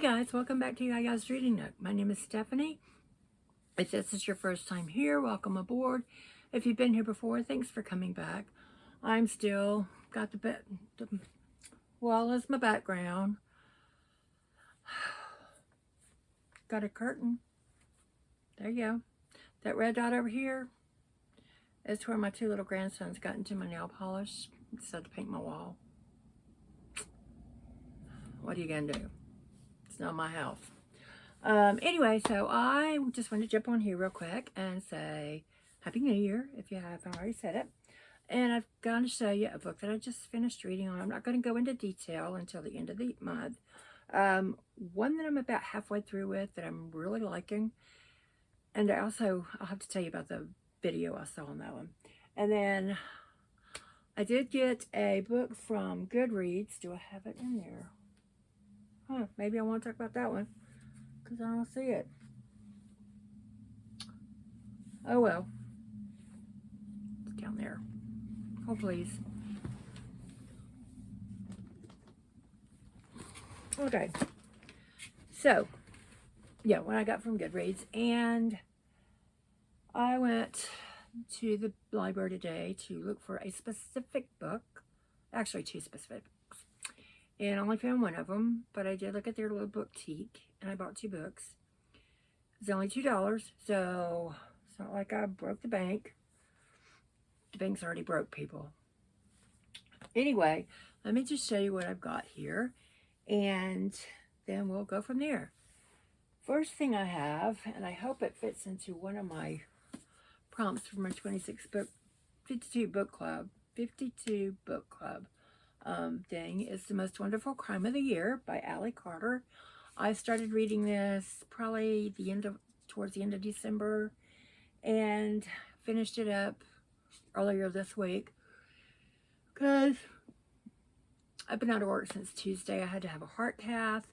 guys, welcome back to Yaya's Reading Nook. My name is Stephanie. If this is your first time here, welcome aboard. If you've been here before, thanks for coming back. I'm still got the wall as my background. Got a curtain. There you go. That red dot over here is where my two little grandsons got into my nail polish. Decided to paint my wall. What are you gonna do? It's not my house. Anyway, so I just want to jump on here real quick and say Happy New Year, if you haven't already said it. And I've got to show you a book that I just finished reading on. I'm not going to go into detail until the end of the month. One that I'm about halfway through with that I'm really liking. And also, I'll have to tell you about the video I saw on that one. And then I did get a book from Goodreads. Do I have it in there? Huh, maybe I want to talk about that one because I don't see it. Oh well. It's down there. Oh please. Okay. So, yeah, what I got from Goodreads. And I went to the library today to look for a specific book. Actually, two specific books. And I only found one of them, but I did look at their little boutique, and I bought two books. It was only $2, so it's not like I broke the bank. The bank's already broke, people. Anyway, let me just show you what I've got here, and then we'll go from there. First thing I have, and I hope it fits into one of my prompts for my 52 book club thing, is The Most Wonderful Crime of the Year by Ally Carter. I started reading this probably towards the end of December and finished it up earlier this week because I've been out of work since Tuesday. I had to have a heart cath.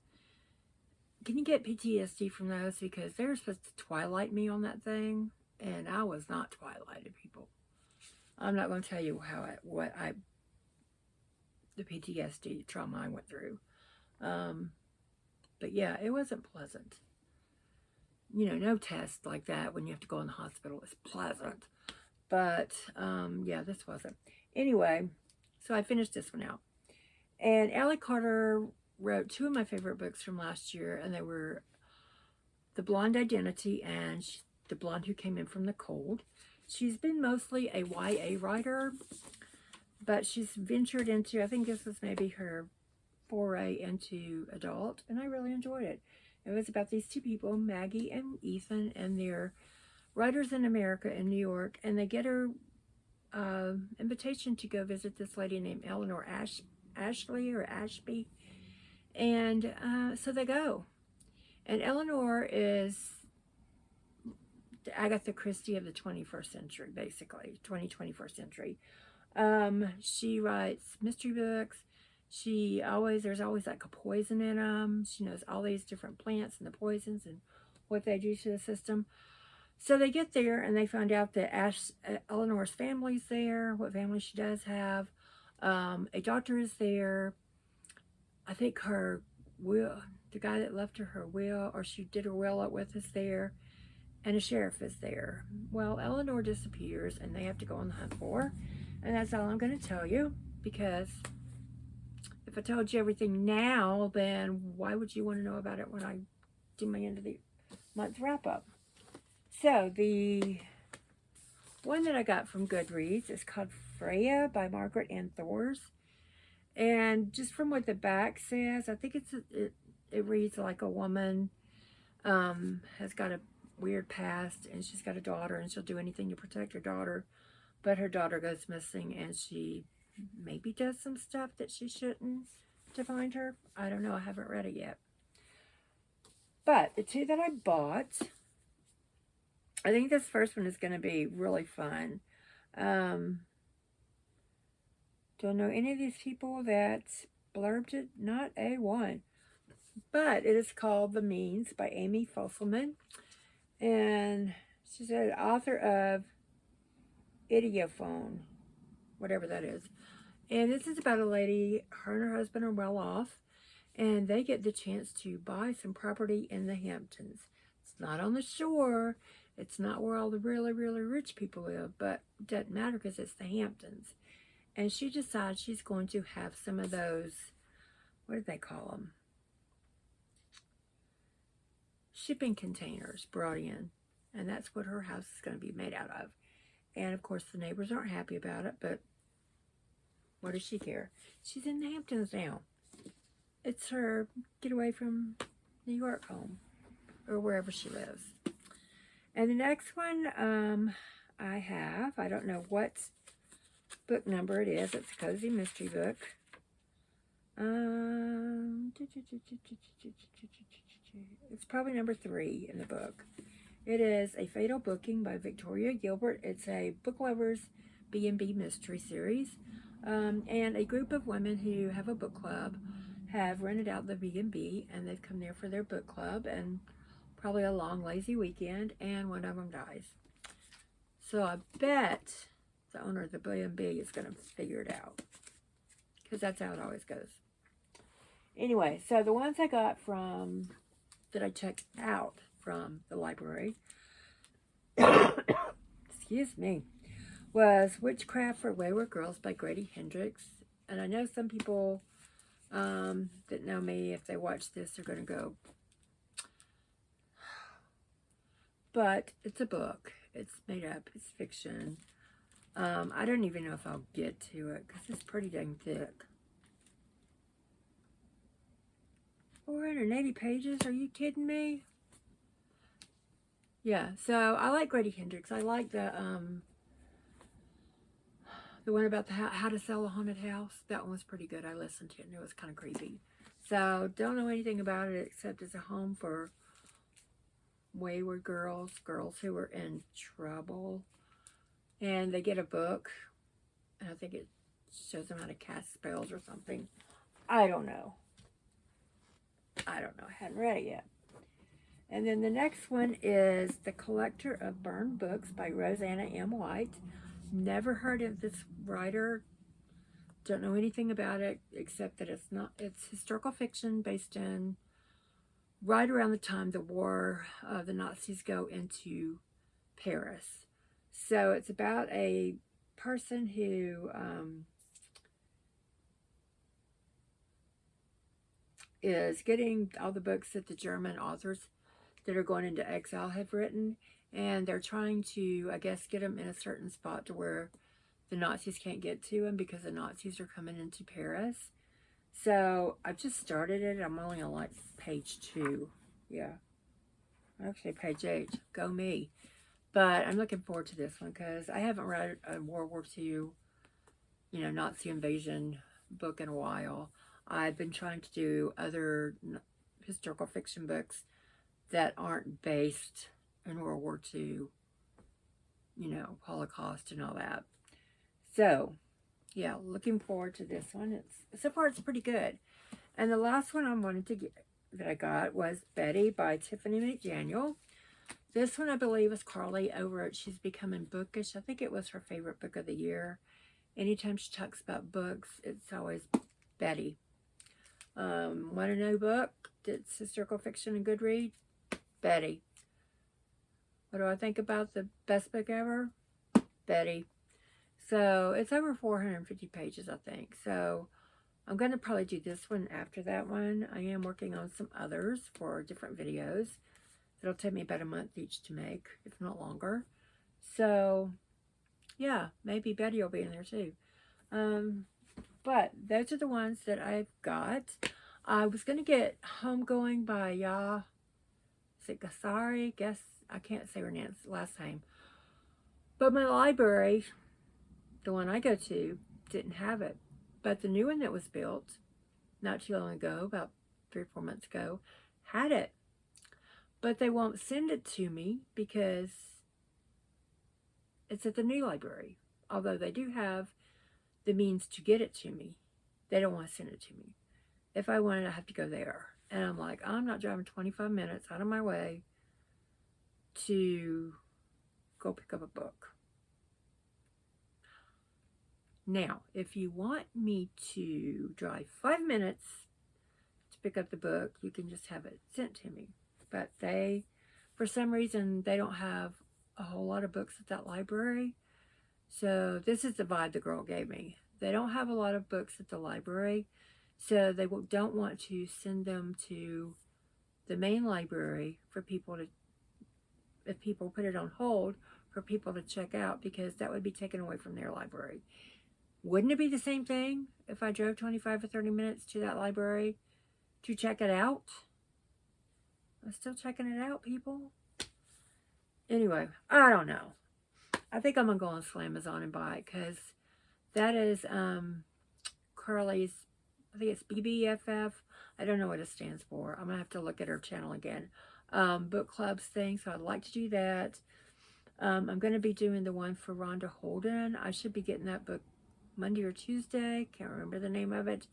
Can you get PTSD from those? Because they were supposed to twilight me on that thing, and I was not twilighted, people. I'm not going to tell you the PTSD trauma I went through. But yeah, it wasn't pleasant. You know, no test like that when you have to go in the hospital is pleasant. But yeah, this wasn't. Anyway, so I finished this one out. And Ally Carter wrote two of my favorite books from last year, and they were The Blonde Identity and The Blonde Who Came In From the Cold. She's been mostly a YA writer, but she's ventured into, I think this was maybe her foray into adult, and I really enjoyed it. It was about these two people, Maggie and Ethan, and they're writers in America in New York, and they get her invitation to go visit this lady named Eleanor Ashley or Ashby, and so they go. And Eleanor is the Agatha Christie of the 21st century, basically, 21st century. She writes mystery books. There's always like a poison in them. She knows all these different plants and the poisons and what they do to the system. So they get there and they find out that Eleanor's family's there, what family she does have. A doctor is there. I think the guy that left her will, or she did her will up with, is there. And a sheriff is there. Well, Eleanor disappears and they have to go on the hunt for her. And that's all I'm going to tell you, because if I told you everything now, then why would you want to know about it when I do my end of the month wrap up? So the one that I got from Goodreads is called Freya by Margaret Ann Thors. And just from what the back says, I think it reads like a woman has got a weird past, and she's got a daughter, and she'll do anything to protect her daughter, but her daughter goes missing, and she maybe does some stuff that she shouldn't to find her. I don't know. I haven't read it yet. But the two that I bought, I think this first one is going to be really fun. Don't know any of these people that blurbed it. Not A1. But it is called The Means by Amy Fosselman. And she's an author of Idiophone, whatever that is. And this is about a lady, her and her husband are well off, and they get the chance to buy some property in the Hamptons. It's not on the shore. It's not where all the really, really rich people live, but it doesn't matter because it's the Hamptons. And she decides she's going to have some of those, what do they call them? Shipping containers brought in. And that's what her house is going to be made out of. And of course the neighbors aren't happy about it, but what does she care? She's in the Hamptons now. It's her get away from New York home, or wherever she lives. And the next one I don't know what book number it is. It's a cozy mystery book. It's probably number 3 in the book. It is A Fatal Booking by Victoria Gilbert. It's a book lovers B&B mystery series. And a group of women who have a book club have rented out the B&B, and they've come there for their book club and probably a long lazy weekend, and one of them dies. So I bet the owner of the B&B is going to figure it out, because that's how it always goes. Anyway, so the ones I got from, that I checked out from the library, excuse me, was Witchcraft for Wayward Girls by Grady Hendrix. And I know some people that know me, if they watch this, they're going to go, but it's a book. It's made up. It's fiction. I don't even know if I'll get to it because it's pretty dang thick. 480 pages? Are you kidding me? Yeah, so I like Grady Hendrix. I like the one about the how to sell a haunted house. That one was pretty good. I listened to it and it was kind of creepy. So don't know anything about it except it's a home for wayward girls who are in trouble. And they get a book, and I think it shows them how to cast spells or something. I don't know. I hadn't read it yet. And then the next one is The Collector of Burned Books by Rosanna M. White. Never heard of this writer. Don't know anything about it except that it's historical fiction based in right around the time the war, the Nazis go into Paris. So it's about a person who is getting all the books that the German authors that are going into exile have written, and they're trying to, I guess, get them in a certain spot to where the Nazis can't get to them because the Nazis are coming into Paris. So I've just started it. I'm only on like page 2. Yeah. Actually, page 8. Go me. But I'm looking forward to this one because I haven't read a World War II, Nazi invasion book in a while. I've been trying to do other historical fiction books that aren't based in World War II, Holocaust and all that. So, yeah, looking forward to this one. So far it's pretty good. And the last one I wanted to get that I got was Betty by Tiffany McDaniel. This one I believe is Carly over at She's Becoming Bookish. I think it was her favorite book of the year. Anytime she talks about books, it's always Betty. Want to know book that's historical fiction and good read? Betty. What do I think about the best book ever? Betty. So it's over 450 pages, I think. So I'm going to probably do this one after that one. I am working on some others for different videos. It'll take me about a month each to make, if not longer. So, yeah, maybe Betty will be in there too. But those are the ones that I've got. I was going to get Homegoing by Gasari. Guess I can't say her last name. But my library, the one I go to, didn't have it. But the new one that was built not too long ago, about 3 or 4 months ago, had it. But they won't send it to me because it's at the new library. Although they do have the means to get it to me, they don't want to send it to me. If I wanted, I have to go there. And I'm like, I'm not driving 25 minutes out of my way to go pick up a book. Now, if you want me to drive 5 minutes to pick up the book. You can just have it sent to me. But they, for some reason, they don't have a whole lot of books at that library. So this is the vibe the girl gave me. They don't have a lot of books at the library, so they don't want to send them to the main library for people to, if people put it on hold, for people to check out, because that would be taken away from their library. Wouldn't it be the same thing if I drove 25 or 30 minutes to that library to check it out? I'm still checking it out, people. Anyway, I don't know. I think I'm going to go on Slamazon and buy it, because that is Carly's, I think it's BBFF. I don't know what it stands for. I'm going to have to look at her channel again. Book clubs thing, so I'd like to do that. I'm going to be doing the one for Rhonda Holden. I should be getting that book Monday or Tuesday. Can't remember the name of it.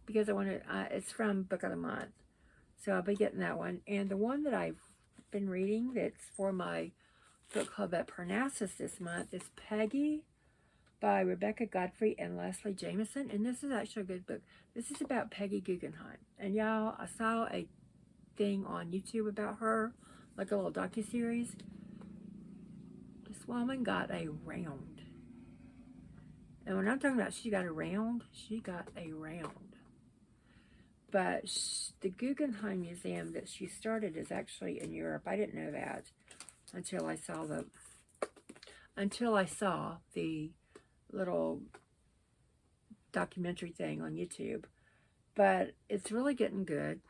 Because I want to, it's from Book of the Month. So I'll be getting that one. And the one that I've been reading that's for my book club at Parnassus this month is Peggy by Rebecca Godfrey and Leslie Jameson. And this is actually a good book. This is about Peggy Guggenheim. And y'all, I saw a thing on YouTube about her, like a little docuseries. This woman got a round. And when I'm talking about she got a round, she got a round. But the Guggenheim Museum that she started is actually in Europe. I didn't know that until I saw the little documentary thing on YouTube. But it's really getting good.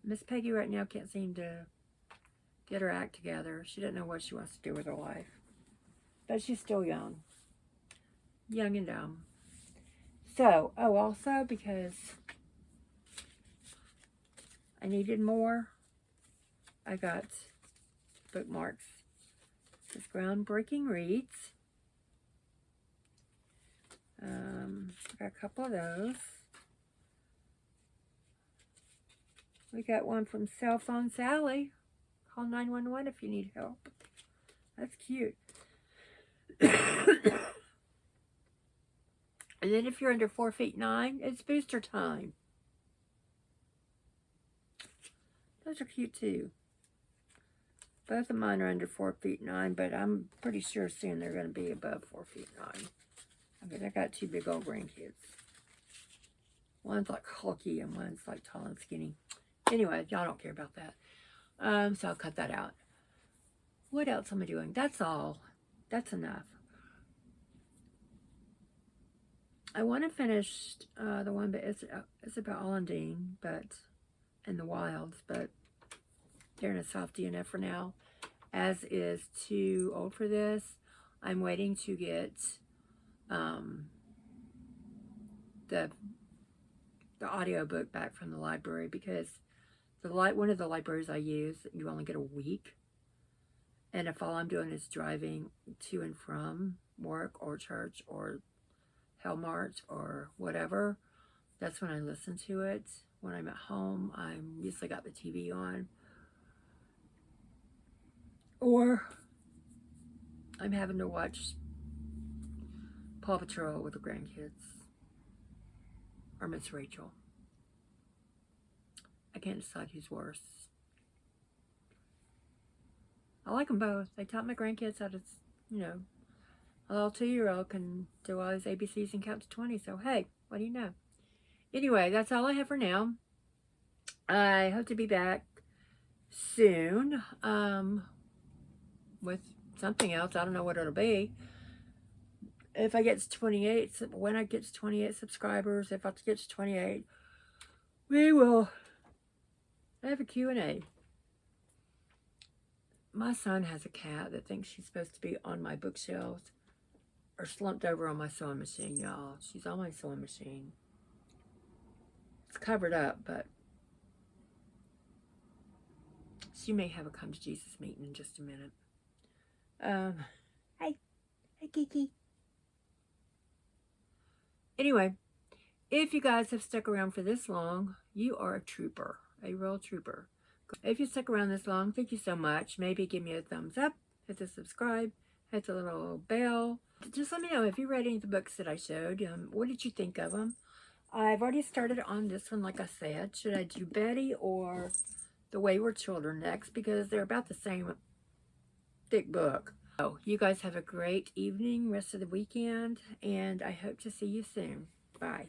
Miss Peggy right now can't seem to get her act together. She doesn't know what she wants to do with her life. But she's still young. Young and dumb. So, also because I needed more, I got bookmarks. This is Groundbreaking Reads. I got a couple of those. We got one from Cell Phone Sally. Call 911 if you need help. That's cute. And then if you're under 4'9", it's booster time. Those are cute too. Both of mine are under 4'9", but I'm pretty sure soon they're going to be above 4'9". I mean, I got two big old grandkids. One's like hulky and one's like tall and skinny. Anyway, y'all don't care about that. So I'll cut that out. What else am I doing? That's all. That's enough. I want to finish the one, but it's about Allandine, but in the wilds, but they're in a soft DNF for now, as is Too Old for This. I'm waiting to get the audiobook back from the library, because one of the libraries I use, you only get a week, and if all I'm doing is driving to and from work or church or Hellmart or whatever, that's when I listen to it. When I'm at home, I'm usually got the TV on, or I'm having to watch Paw Patrol with the grandkids, or Miss Rachel. I can't decide who's worse. I like them both. They taught my grandkids how to, you know, a little 2-year-old can do all his ABCs and count to 20. So, hey, what do you know? Anyway, that's all I have for now. I hope to be back soon with something else. I don't know what it'll be. If I get to 28, when I get to 28 subscribers, if I get to 28, we will have a Q&A. My son has a cat that thinks she's supposed to be on my bookshelves or slumped over on my sewing machine, y'all. She's on my sewing machine. It's covered up, but she may have a come to Jesus meeting in just a minute. Hi. Hi, Kiki. Anyway, if you guys have stuck around for this long, you are a trooper, a real trooper. If you stuck around this long, thank you so much. Maybe give me a thumbs up, hit the subscribe, hit the little bell, Just let me know if you read any of the books that I showed. What did you think of them? I've already started on this one, like I said. Should I do Betty or The Wayward Children next? Because they're about the same thick book. So, you guys have a great evening, rest of the weekend, and I hope to see you soon. Bye.